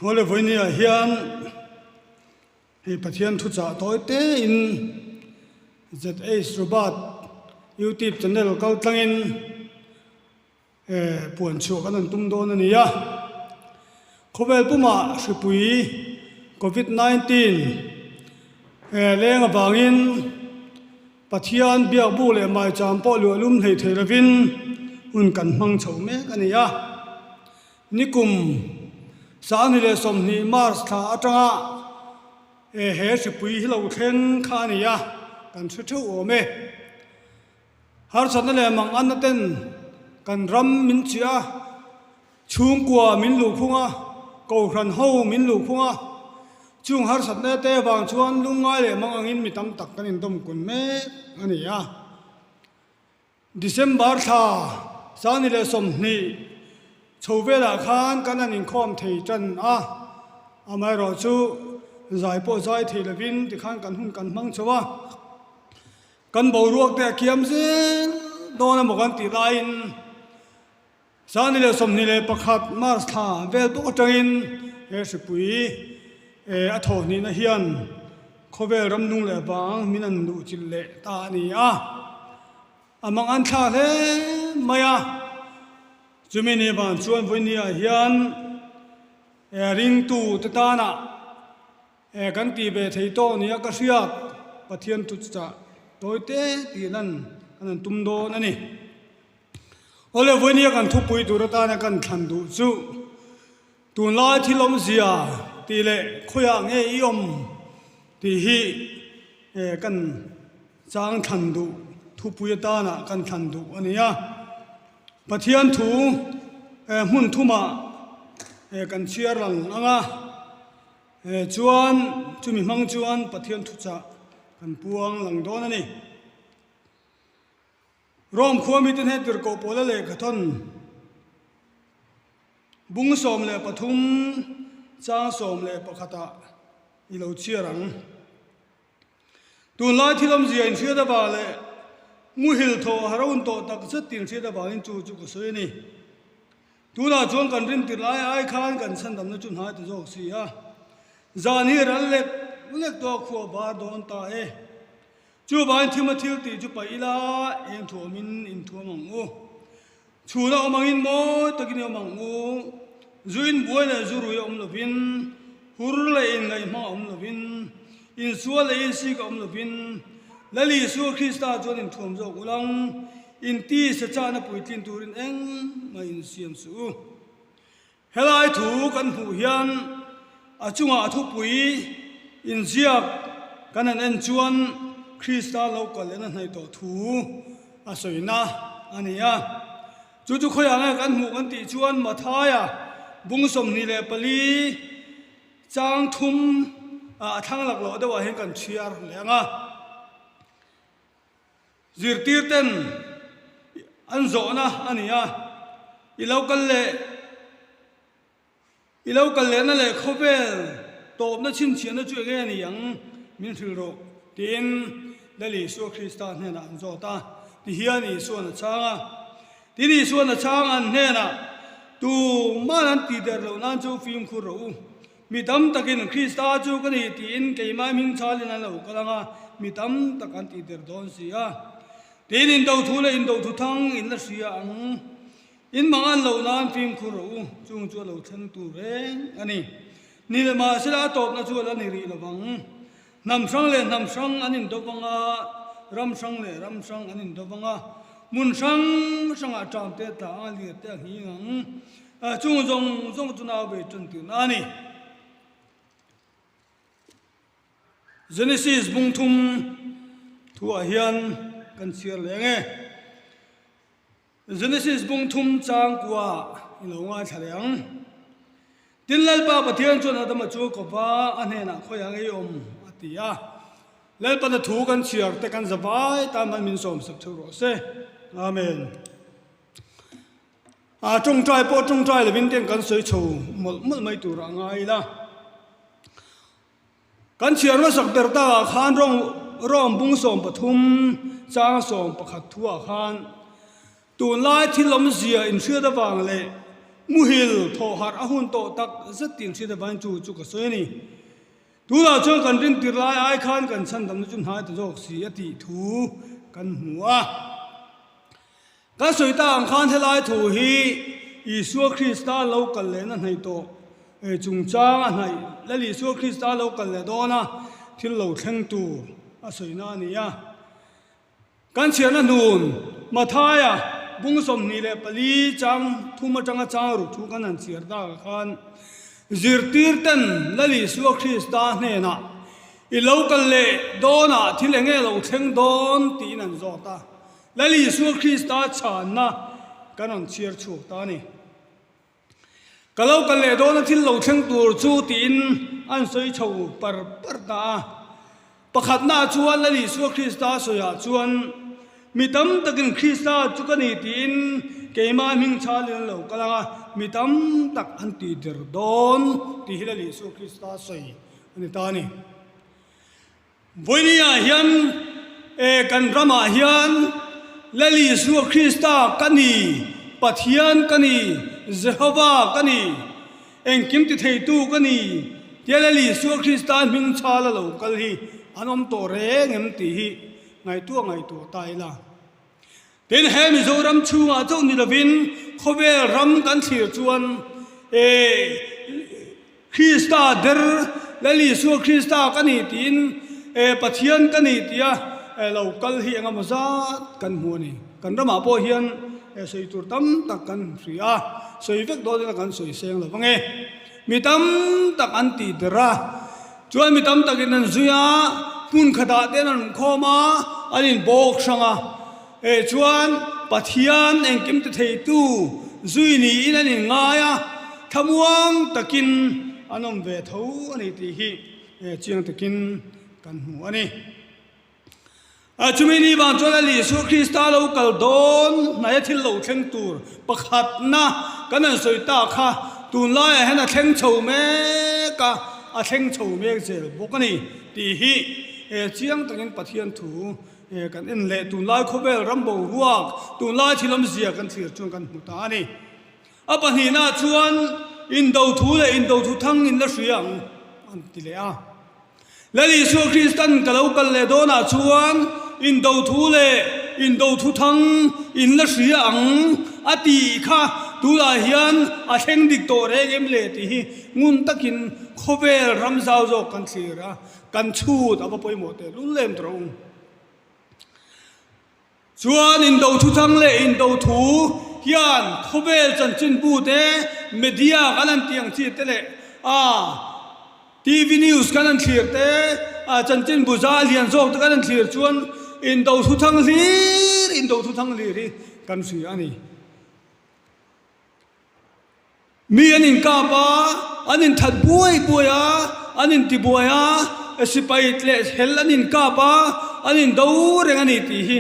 Hole voi ni a hian hi pathian thu cha toy te in ZA Srobat YouTube channel kal tlangin puan chu kan an tum don ani ya khovel puma sipui COVID-19 lenga bangin pathian biak bu le mai cham po lu lum thei thei ravin un kan mang chho me ani ya nikum sani le som ni mars tha atanga he sipui hi lo theng kha ni ya kan thu thu o me har san le mang an ten kan ram min chia chung kwa min lu khunga ko hran ho min lu khunga chung har sat ne te wang chuan lungai le mang angin mi tam tak kan in dom kun me ani ya December tha sani le som ni chhovela khan kan an in khom thei chan a amai ro chu zai po zai thei levin ti khan kan hun kan mang chawa kan bo ruak te kiam zen dona mo kan ti lain sani le som ni le pakhat mars tha vel to tangin he sipui a tho ni na hian khovel ram nu le bang minan nu chil le ta ni a amang an tha le maya chumini ban chuan voi ni a hian ring tu ta na kan ti be thei to ni a ka hriat pathian tu cha toy te ti nan kan tum do na ni ole voi ni kan thu pui tu ta na kan than du chu tun lai thilom zia ti le khoya nge iom ti hi kan chang than du thu pui ta na kan than du ani ya pathian thu mun thuma kan chiar lang anga chuan chumi mang chuan pathian thu cha kan puang lang don ani rom khuami ten he tir ko pola le khathon bung som le pathum cha som le pakhata ilo chiarang tun lai thilom zia in thia da ba le mu hil tho haraun to tak chat tin thia da ba in chu chu ko soi ni tuna chuan kan rin tir lai ai khan kan san dam na chun hai ta jok si a zan hi ral le to kho bar don ta chu ban thimathil ti chu pa ila en thomin in thomang u chuna omangin mo takin omang u zuin buai le zuru om lovin hur le in ngai ma om lovin in sual le in si ka om lovin lali su Krista chuan in thom zo ulang in ti sa cha na puitin turin eng ma in siam su helai thu kan hu hian achunga thu pui in ziak kan an en chuan Krista local le na nai to thu a soina ania chu chu khoya nga kan mu kan ti chuan ma thaya bung som ni le pali chang thum a thang lak lo da wa hen kan chiar lenga zirtir ten an zona ania i local le na le khovel top na chin chian na chu ge ni yang min thil ro tin lali su Krista ne na an zo ta ti hian i su na changa ti ni su na chang an ne na tu man an ti der lo nan chu film khu ro mi dam takin Krista chu ka ni tin ke ma min chal na lo ka langa mi dam takan ti der don sia tin in do thu le in do thu thang in la sia ang in mangan lo nan film khu ro chung chu lo thang tu re ani ni le ma sila top na chu la ni ri lo bang nam sang le nam sang anin do banga ram sang le ram sang anin do banga mun sang sang a chang te ta ali te hi ngang chung zong tu na be chun tu na ni Genesis bung thum thu a hian kan chiar le nge Genesis bung thum chang kwa lo nga thaleang tin lal pa pathian chun adama chu ko ba ane na khoyang ei om tia lel pa na thu kan chiar te kan zawai ta man min som sak thu ro se amen a chung trai le bin ten kan soi chho mol mai tu ra ngai la kan chiar ma sak der ta khan rom bung som pathum chang som pakhat thua khan tun lai thilom zia in thria da wang le muhil tho har ahun to tak zatin si da ban chu ka soi ni tu la cho kan rin tir lai ai khan kan san dam chun hai ta jok si ati thu kan hua ka soi ta ang khan thelai thu hi Isu Krista lo kal le na nei to chung chang a nei la li Isu Krista lo kal le do na thil lo thleng tu a soi na ni ya kan chian na nun ma thaya bung som ni le pali chang thuma changa chang ru thu kan an chiar da khan zirtir tan la li Isu Krista ne na I lo kal le do na thil enge lo thleng don ti nan zo ta la li Isu Krista chan na kan an chiar chu ta ni kalau kal le do na thil lo thleng tur chu tin an soi chho par ta pakhat na chuan la li Isu Krista soya chuan mitam takin Krista chukani tin keima ming chalin lo kalanga mitam tak anti dir don ti la li Isu Krista soi ani ta ni voinia hian kan rama hian la li Isu Krista kani pathian kani Jehovah kani engkim ti thei tu kani tiala li Isu Krista ming chala lo kal hi anom to re ngem ti hi ngai tu tai la ten he mi zoram chunga chong ni lovin khobe ram kan thir chuan Krista der la li Isu Krista kani tin pathian kani tia lo kal hi angam zat kan mu ni kan rama po hian soi tur tam tak kan ria soi vek do na kan soi seng lo wange mi tam tak an ti dera chuan mi tam takin an zuya pun khada den an khoma anin bok sanga chuan pathian engkim te thei tu zui ni in anin ngaya thamuang takin anom ve tho ani ti hi chiang takin kan hu ani chumini bang chola li Isu Krista lo kal don na thil lo thleng tur pakhat na kan an soi ta kha tun lai hena thleng chho me ka a thleng chho me zel bokani ti hi chiang takin pathian thu kan en le tun lai khobel rambo ruak tun lai thilom zia kan thir chuan kan muta ani apa hi na chuan in do thu le in do thu thang in la hriang an ti le a la li Isu Kristan kalau kal le do na chuan in do thu le in do thu thang in la hriang ati kha tu la hian a theng dik to re gem le ti hi ngun takin khobel ram zau zo kan thira kan chut aba poi mo te lu lem trong chuan in do thu thang le in do thu hian khobel chan chin bu te media kanan tiang chi te le TV news kanan thir te chan chin bu za lian zok te kanan thir chuan in do thu thang lir kan si ani mi anin ka pa anin that buaya anin ti buaya sipai tle hel anin ka pa anin do reng ani ti hi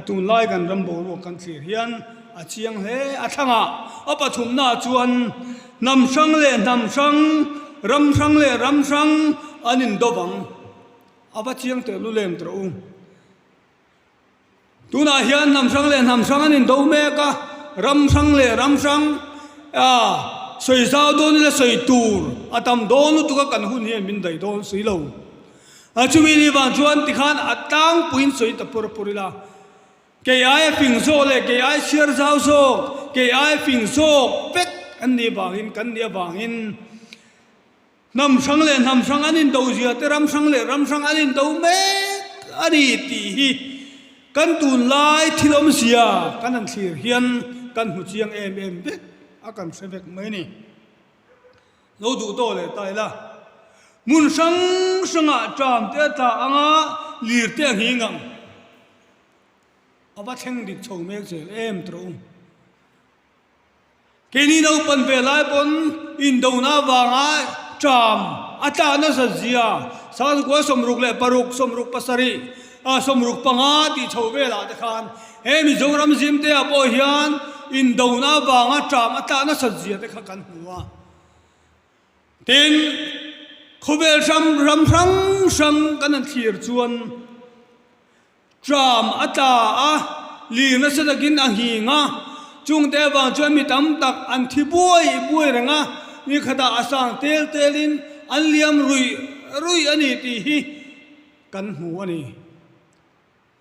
tun lai kan rambo ro kan thir hian a chiang he a thanga apa thum na chuan nam sang le nam sang ram sang le ram sang anin dobang aba chiang te lu lem tro tuna hian nam sang anin do me ka ram sang le ram sang soi zao don le soi tur atam don tu ka kan hun he min dai don sui lo chumi ni wang chuan ti khan atang puin soi ta purila ke ai ping zo le ke ai shir zao zo ke ai ping zo pek an ni bangin kan ni bangin nam sang anin do zia te ram sang anin do me ani ti hi kan tun lai thilom sia kan an thir hian kan hu chiang em bek akan sevek mai ni lo du to le tai la mun sanga tram te ta anga lir te hi ngam aba theng dik chho mek zel em tro ke ni no pan ve lai pon in do na wanga tram ata na sa zia sa ko somruk le paruk somruk pasari somruk panga ti chho ve la te khan he mi zoram zim te apo hian in do na wanga tram ata na sa zia te kha kan huwa tin khobel ram sang kan an thir chuan tram ata li na sa dagin a hi nga chung te wang chuan mi tam tak an thi buai ranga mi khata asang telin an liam rui ani ti hi kan hmu ani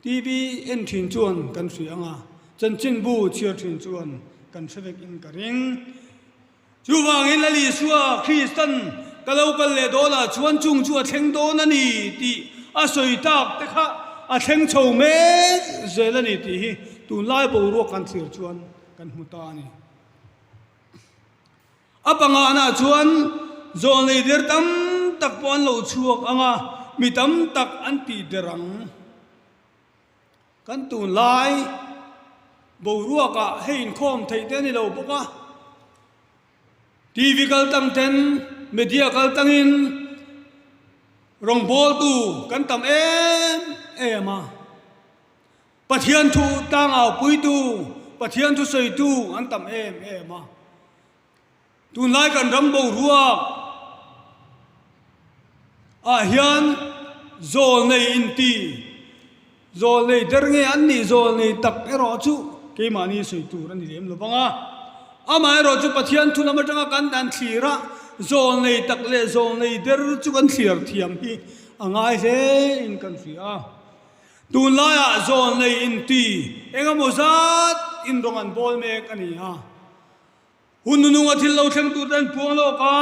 TV en thin chuan kan sui anga chan chin bu chiar thin chuan kan sevek in ka ring chu wangin la li suwa Christian kalau kal le dola chuan chung chu a thleng don ani ti a soi tak te kha a thleng chho me zelani ti hi tun lai bo ro kan thir chuan kan hmu ta ani apanga na chuan zon le der tam tak pon lo chuak anga mi tam tak an ti derang kan tun lai bo ro ka hein khom thei te ni lo boka TV kal tam ten media kal tangin rong bol tu kan tam ema pathian thu tang au pui tu pathian thu soi tu an tam ema tun lai kan ram bo ruak a hian zol nei in ti zol nei der nge an ni zol nei tak ero chu ke mani soi tu ran ni lem lo banga amai ro chu pathian thu lam atanga kan dan thira zol nei tak le zol nei der chu kan thir thiam hi angai se in kan fia tun lai a zol nei in ti enga mozat in rongan bol me kani ha hununung athil lo thleng tu dan puang lo ka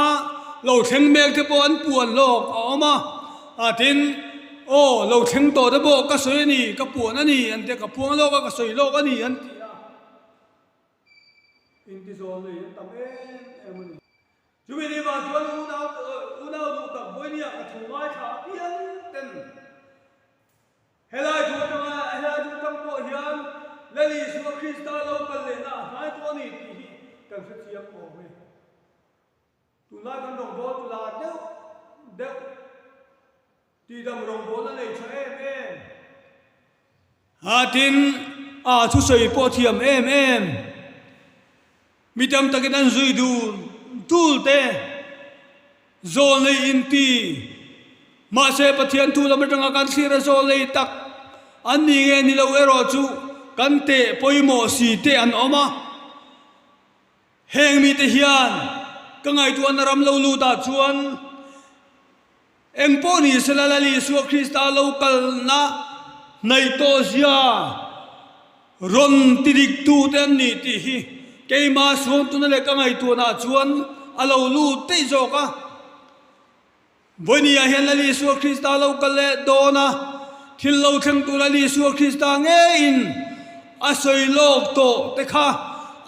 lo thleng mek te po an puan lo ama atin o lo thleng to de bo ka soi ni ka puan ani an te ka puang lo ka soi lo ka ni an in ti zol nei tam emani chúng mình đi vào chuan u nào tụ tập với nhau ở thủ mai thả tiên tên hay là chúng trong bộ hiền lấy lý số Christa lâu cần lên là hai tuần này thì cần phải chiếm bộ mình tụ lại con đồng bộ tụ là đeo thì đồng bộ nó này cho em tin chú sợi bộ thiểm em mi tâm ta cái đang duy đùn tul te zol nei in ti ma se pathian tu lam atanga kan sira zol nei tak an ni nge ni lo ero chu kan te poimo si te an oma heng mi te hian ka ngai tu an ram lo lu ta chuan eng po ni selala li su Krista lo kal na nei to zia ron tirik tu ten ni ti hi ke ma suang tu na le ka ngai tu na chuan alo lu te zo ka vonia hian la li su Krista lo kal le dona thil lo theng tu la li su Krista nge in a soi lok to te kha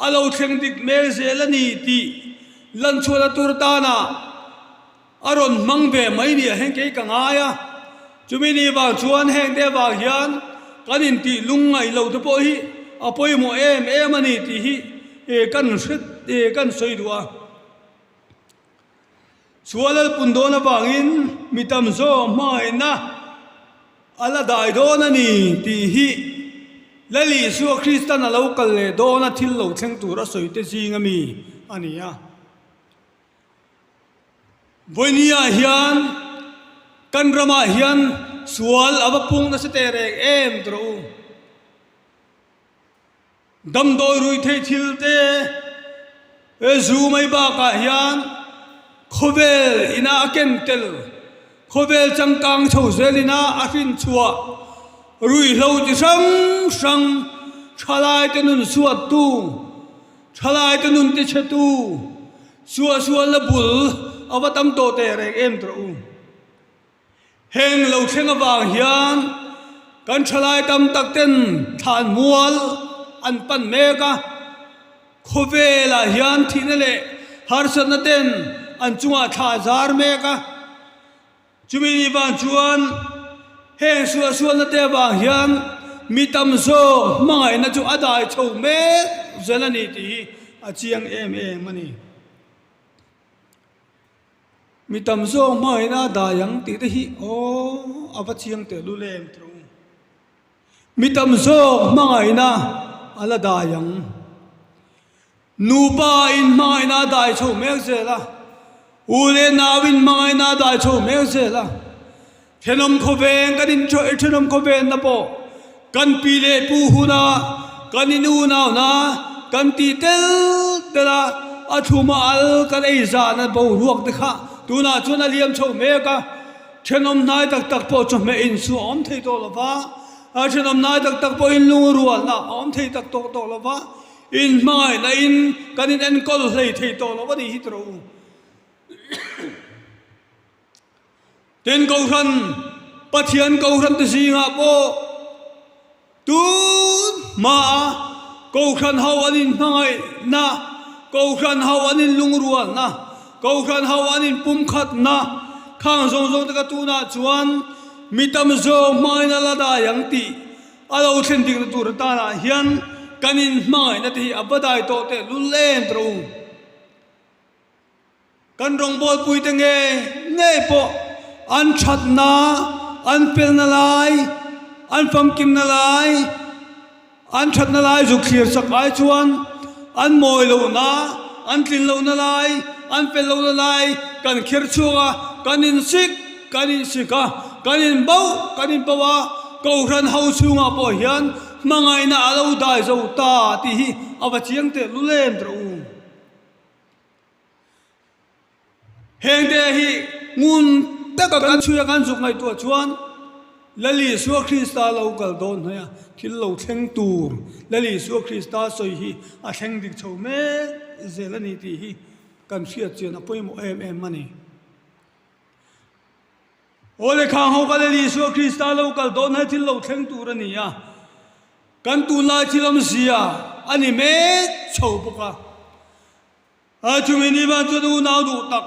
alo theng dik me zel ani ti lan chula tur ta na aron mang ve mai ni heng ke ka nga ya chumi ni ba chuan heng de ba hian kanin ti lung ngai lo te po hi apoi mo em ani ti hi kan sit kan soi duwa sualal pundona bangin mitam zo mai na ala dai dona ni ti hi lali su Kristan alo kal le dona thil lo theng tura soi te jingami ania vonia hian kan rama hian sual abapung na se terek em tro dam doi rui thei thil te zu mai ba ka hian khovel ina ken tel khovel changkang chho zelina afin chua rui lo ti sang thalai te nun suat tu thalai te nun te chatu suwa la bul awatam to te rek em tro heng lo theng awang hian kan thalai tam tak ten than mual an pan meka khovela hian thinale har sana ten an chunga tha zar meka chumi ni ban chuan heng suwa na te ba hian mitam zo mangai na chu adai chho me zelani ti achiang em mani mitam zo mai na dayang ti te hi o apachiang te lu lem tru mitam zo mangai na ala dayang nupa in mangai na dai chho me zela ule nawin mangai na dai chho me zela thenom khoven kanin cho thenom khoven na po kan pile pu huna kaninu na na kan ti tel tela athuma al kan ei za na bo ruak te kha tuna chuna liam chho me ka thenom nai tak tak po chu me in su om thei to lova a thenom nai tak tak po in lu rual na om thei tak to lova in mai na in kan in en kol hlei thei to lova ni hi tro ten câu khan pathian câu khan te si nga po tu ma câu khan hau anin ngai na câu khan hau anin lungrual na câu khan hau anin pum khat na khang zong zong ta tu na chuan mitam zo mai na la da yang ti alo then dik tu ta na hian kanin mai na ti abadai to te lu len tro kan rong bol pui te nge po an chat na an pel na lai an fam kim na lai an chat na lai zu khir sak ai chuan an moi lo na an tin lo na lai an pel lo na lai kan khir chuwa kanin sika kanin bau kanin pawa câu ran hau chunga po hian mangai na alo dai zo ta ti hi awa chiang te lu lem tro heng te hi ngun ta ka kan chuya kan zuk ngai to chuan lali su Krista lo kal don haya thil lo thleng tur lali su Krista soi hi a thleng dik chho me zelani ti hi kan fiat chen a poimo em mani ole khang ho ka lali su Krista lo kal don hai thil lo thleng tur ani ya kan tu la thilam sia ani me chho boka a chumini ba chu du nau du tak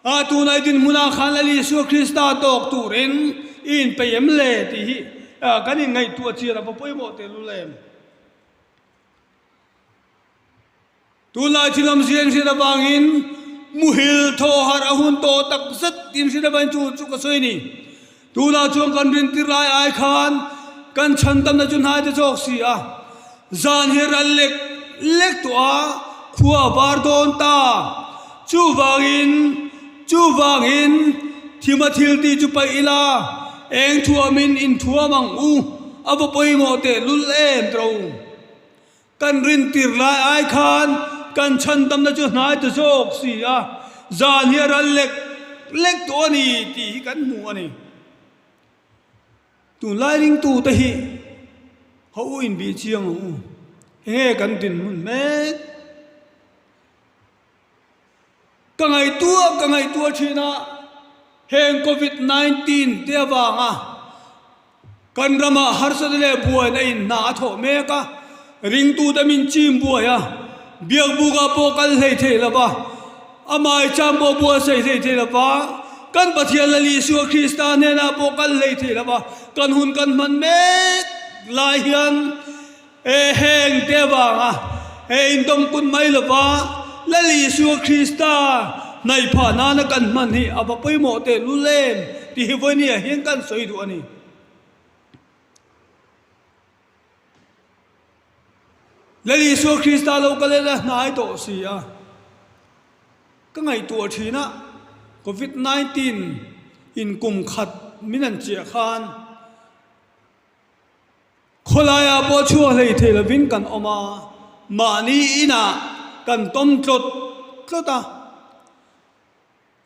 a tu nai tin muna khan lali su Krista tok turin in payem le ti hi kan in ngai tu chi ra poimo te lu lem tu la thilam siang si da bangin muhil tho har ahun to tak zat tin si da ban chu ka soi ni tu la chuang kan rin tir lai ai khan kan chan tam na chun hai te chok si a zan hi ral lek to a khuwa bar don ta chu wangin thimathil ti chu pai ila eng thuamin in thuamang u abo poimo te lul em tro kan rin tir lai ai khan kan chan tam na chu nai te chok si a zan hi ral lek to ani ti kan mu ani tu lai ring tu te hi ho in bi chiang u he kan tin mun me ka ngai tua thina heng COVID-19 te awanga kan rama har sadle buai na in na tho me ka ring tu da min chim buaya biak bu ga po kal hei the la ba amai cham bo bu sei the la ba kan pathian lali su Krista ne na po kal hei the la ba kan hun kan man me lai hian heng te awanga in dom kun mai la ba lali su Krista nai pha na na kan man hi aba poimo te lu lem ti hi voi ni hian kan soi du ani lali su Krista lo ka le na nai to si a ka ngai tu thina COVID-19 in kum khat minan chia khan kholaya po chu lei the la vin kan oma mani ina kan tom tlota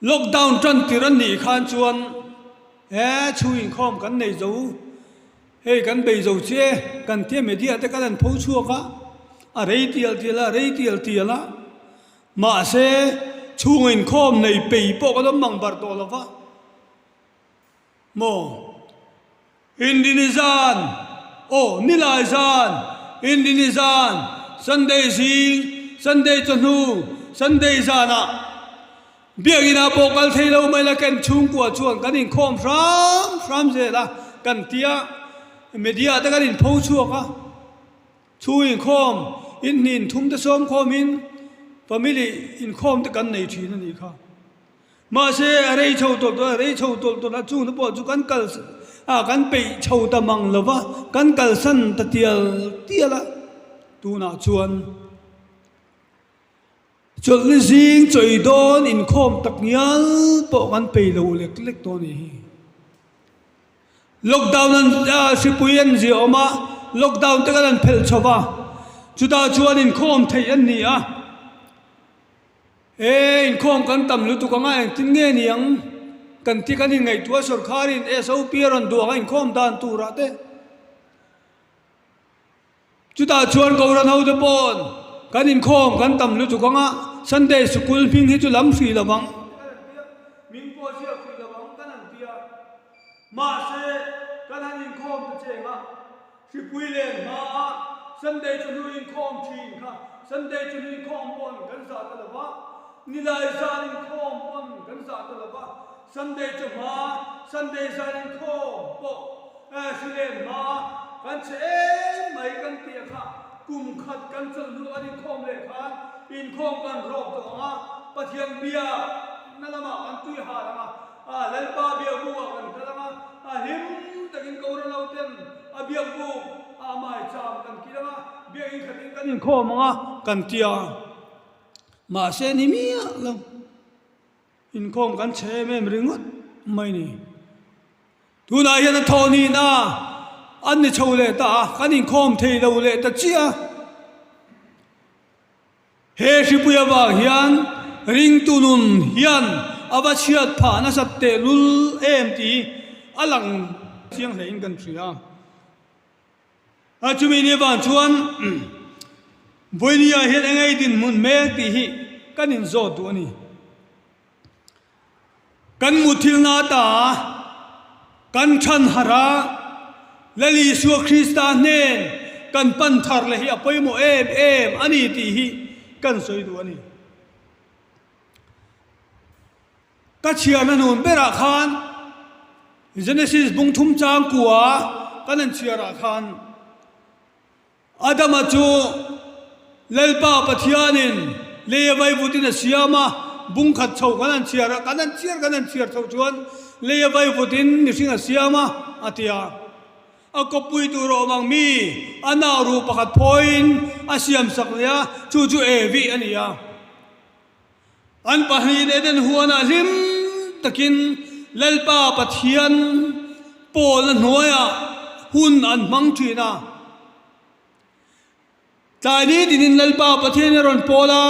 lockdown tran tiran ni khan chuan chu in khom kan nei zo he kan bei zo che kan te media te kan pho chu ka a rei tial ma se chu in khom nei pei po ka mang bar to lova mo indonesian nilaisan indonesian sunday sing sunday chanu sunday zana biagina pokal thailo mai la kan chung kwa chuan kan in khom from je la kan tia media ta kan in pho chu ka chu in khom in nin thum ta som khom in family in khom ta kan nei thi na ni kha ma se arei chho to na chu na po chu kan kal kan pe chho ta mang lova kan kal san ta tiala tu na chuan chol li jing choi don in khom tak ngial po kan pe lo lek to ni lockdown an sipuyen ji oma lockdown te kan phel chowa chú ta chuan in khom thei an ni a in khom kan tam lu tu ka nga tin nge niang kan ti kan in ngai tua sarkarin so piaron duang in khom dan tu ra te chú ta chuan ko ran ho de pon kan in khom kan tam lu tu ka nga Sunday school phing hi chu lam fi lawang ming po sia fi lawang kan an tia ma se kan han in khom te chenga si pui len ma Sunday chu lu in khom thin kha Sunday chu lu in khom pon kan sa ta lawa ni lai sa in khom pon kan sa ta lawa Sunday chu ma Sunday sa in khom po si len ma kan che mai kan tia kha kum khat kan chal lu ani khom le khan in khom kan rop to nga pathian bia nalama an tui ha lama lalpa bia bu kan kalama him takin kaura lauten abia bu mai cham kan kilama bia in khatin kan in khom nga kan tia ma se ni mi lam in khom kan che mem ringot mai ni tu na hian thoni na an ni chole ta kan in khom thei lo le ta chia he shipuya ba hian ring tunun hian abachiat pha na satte lul em ti alang siang lein kan thria chumi ni ban chuan boinia hian angai din mun me ti hi kanin zo tu ani kan muthil na ta kan than hara lali su Krista nen kan pan thar le hi apoimo em ani ti hi kan soi du ani ka chia na nun bera khan Genesis bung thum chang kuwa kanan chia ra khan Adam chu lalpa pathianin lewai vutin siama bung khat chau kanan chia chau chuan lewai vutin ni singa siama atia akopui tu ro mang mi ana ru pakhat point asiam sakya chu evi ania an pahin eden huana lim takin lalpa pathian pol noya hun an mang thina tani dinin lalpa pathian ron pola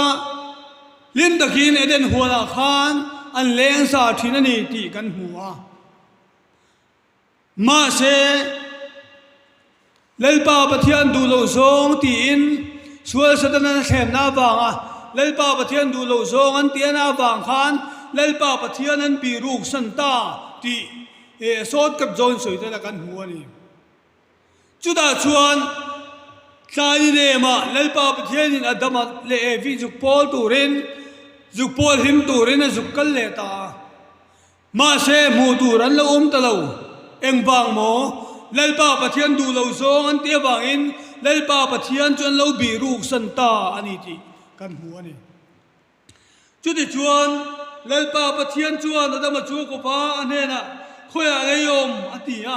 lim takin eden huana khan an leng sa thina ni ti kan huwa ma se lalpa pathian du lo zong ti in sual sadana khem na wanga lalpa pathian du lo zong an tiana wang khan lalpa pathian an pi ruk santa ti sot kap zon soi ta kan huani chuda chuan tani ne ma lalpa pathian in adama le vi juk pol turin juk pol him turin juk kal le ta ma se mu turan lo talo eng bang mo lalpa pathian du lo zong an tia bangin lalpa pathian chuan lo bi ruk santa ani ti kan hu ani chuti chuan lalpa pathian chuan adama chu ko pa anena khoya ngayom atia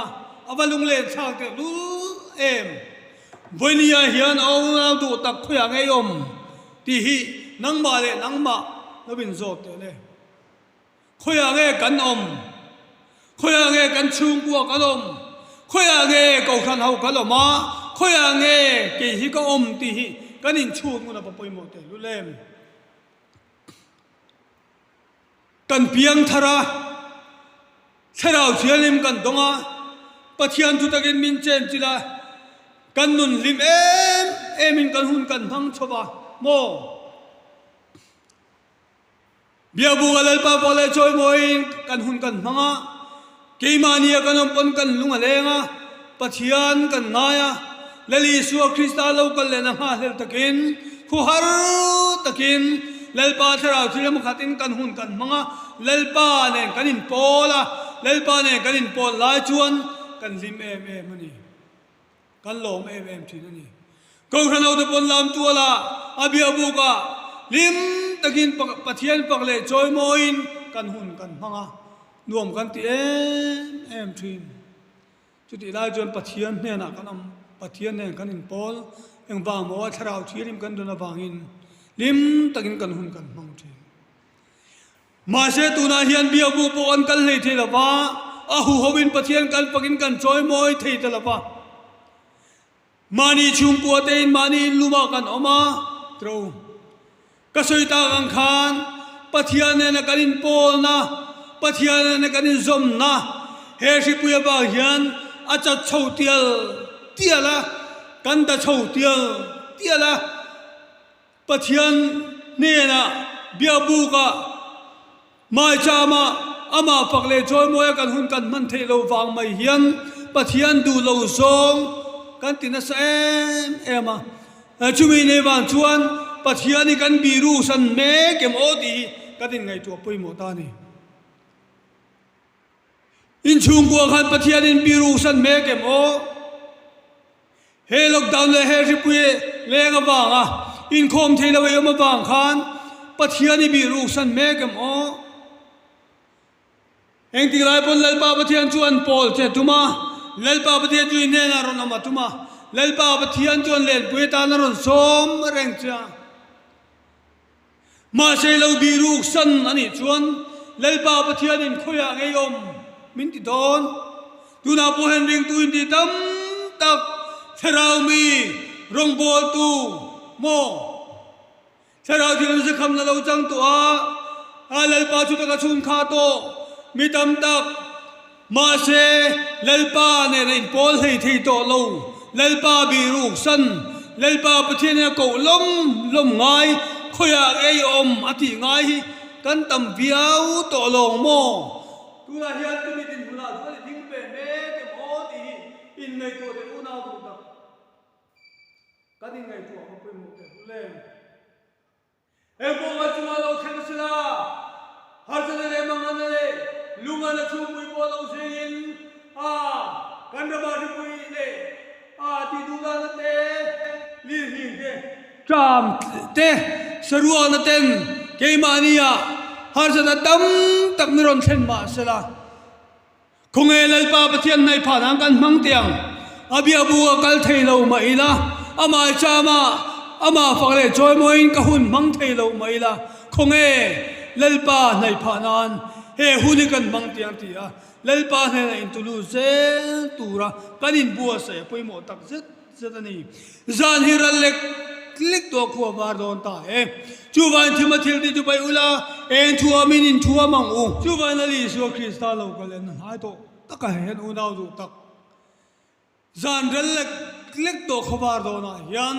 abalung le chak te lu em boinia hian au du tak khoya ngayom ti hi nangma le nangma nobin zot te le khoya nge kan khoya nge kan chung kwa kalom khoya nge ko khan hau kaloma khoya nge ke hi ko ti hi kanin chu nguna pa poimo te lulem kan piang thara tharau thialim kan donga pathian tu takin min chen chila kan nun lim em in kan hun kan thang choba mo biabu lalpa pole choi moi kan hun kan thanga keimania kanom pon kan lunga lenga pathian kan ngaya lali su Krista lo kal le na ha hel takin khu har takin lalpa tharau thilam khatin kan hun kan manga lalpa ne kanin pola lalpa ne kanin pol lai chuan kan lim em ani kan lom em thin ani ko khanau de pon lam tuala abia bu ka lim takin pathian pakle choi moin kan hun kan manga nuam kan ti em thin chuti lai chuan pathian ne na kanam pathian ne kanin pol eng ba mo tharau thirim kan dona bangin lim takin kan hun kan mang thin ma se tuna hian bia bu po an kal nei thela ba a hu hobin pathian kan pakin kan choi moi thei tela ba มานีชุมปัวเตนมานีลุมากันออกมาตรูกษอยตากังคานปะเทียนเนี่ยกันอินโปลนะปะเทียนเนี่ยกันอินซอมนะเฮชิปุยบาฮิยันอาจจะเช่าเตียลเตียละกันตะเช่าเตียลเตียละปะเทียนเนี่ยนะเบียบูกะมาจามาอามาฝักเลจอยมวยกันหุ่นกันมันเทโลวางไม่เฮียนปะเทียนดูโลซงกันตินัสเอ็มาจุมีในวันชวนปะเทียนนี่กันบีรูสันเมเกมโอดีกันตินไงตัวปุยโมตานี่อินชุงกัวขันปะเทียนอินบีรูสันเมเกมโอเฮล็อกดาวน์เลยเฮริปุยเลงบางอ่ะอินคอมเทโลเวมาบางขันปะเทียนนี่บีรูสันเมเกมโอเองที่ไรปนเลลปาปะเทียนชวนปอลเจตุมาเลลปาปะเทียนจุยเนนารอนมาตุมาเลลปาปะเทียนชวนเลลปุยตานารอนสมเร่งจ้ามาเชลบีรูสันอันนี้ชวนเลลปาปะเทียนอินคุยอะไรยมมินติดอนดูนาโพเฮนริงตูอินติตั้มตักเชราวมีรงบอลตูโมเชราวที่เราจะคำนั้นเราจังตัวเลลปาชุดกระชุนคาโตมีตั้มตักมาเชเลลปาเนี่ยอินโพลให้ที่โตโลเลลปาบีรูสันเลลปาปะเทียนเนี่ยกูล้มง่ายคุยอะไรยมอธิง่ายกันตั้มเบียวโตโลโมดูแลเฮียนก็มีดินบุญาทุกคนทิ้งไปเมฆเก็บโอดีอินในตัวเด็กอุณาตุตักกันยังไงตัวเขาเป็นหมดเลยเล่นเอ็มบอกว่าจุมาเราแข่งสลาหาจะได้มังอันเลยลุงอันชูมุยบัวเราเสียนกันระบาดที่มุยเลยที่ดูแลนั่นเองลีหิงเต้จามเต้สรุปนั่นเต้เกย์มานียาหาจะได้ดำตักมิรอนเช่นมาสละคงเอลปาปะเทียนในผ่านกันมังเตียงอาบีอาบัวกัลเทโลมาอีละอามาจามาอามาฝักเลจอยมวยกะหุ่นมังเทโลมาอีละคงเอลปาในผ่านานเฮหุ่นกันมังเตียงตีอะลปาในอินทุลูเซตูระกันอินบัวเสยปุยโมตักเซตนี่จานฮิรัลเล็กตัวขวบาร์ดอนตาจูวันที่มาเที่ยวที่ดูไปอุลาทัวมินินทัวมังอูจูวันนั่นลิสุคริสต์เราก็เล่นหายตัวตักเห็นอุณาดูตักจานเล็กตัวขวบาร์ดอนายัน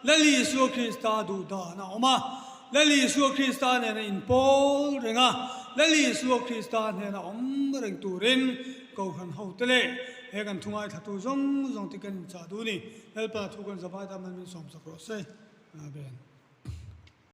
ลลิสุคริสต์ดูดานะออกมาลลิสุคริสต์เนี่ยอินโพลเรงะลลิสุคริสต์เนี่ยนะเรงตูรินก็ขันเฮาเตเลเฮกันทุ่งไอทัตุจงติกันจัดดูนี่เลปาทุกันสบายทำมันมีสมสักรสเซอาเบน